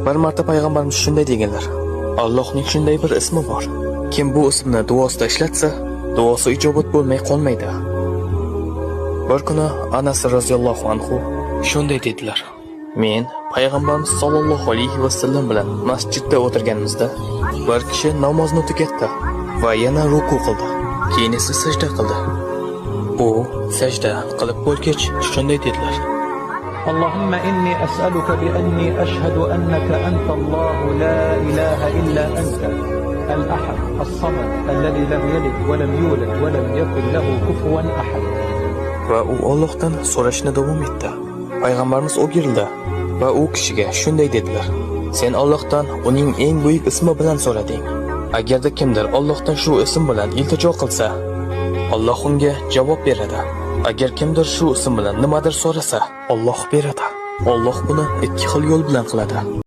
Bir marta payg'ambarimiz shunday deganlar: Allohning shunday bir ismi bor. Kim bu ismni duosida ishlatsa, duosi ijobat bo'lmay qolmaydi. Bir kuni Anas roziyallohu anhu shunday dedilar: Men payg'ambarimiz sollallohu alayhi vasallam bilan masjidda o'tirganimizda bir kishi namozni tugatdi va yana ruku qildi. Keyin esa sajda qildi. U sajda qilib bo'lgach shunday dedilar: اللهم إني أسألك بأني أشهد أنك أنت الله لا إله إلا أنت الأحد الصمد الذي لم يلد ولم يولد ولم يكن له كفوا أحد. Va u Allohdan so'rashni davom etdi. Payg'ambarimiz o'girildi va u kishiga shunday dedilar: Sen Allohdan uning eng buyuk ismi bilan so'rading. Agarda kimdir Allohdan shu ism bilan iltijo qilsa, Alloh unga javob beradi. Agar kimdir shu ism bilan nimadir so'rasa, Alloh beradi. Alloh buni ikki xil yo'l bilan qiladi.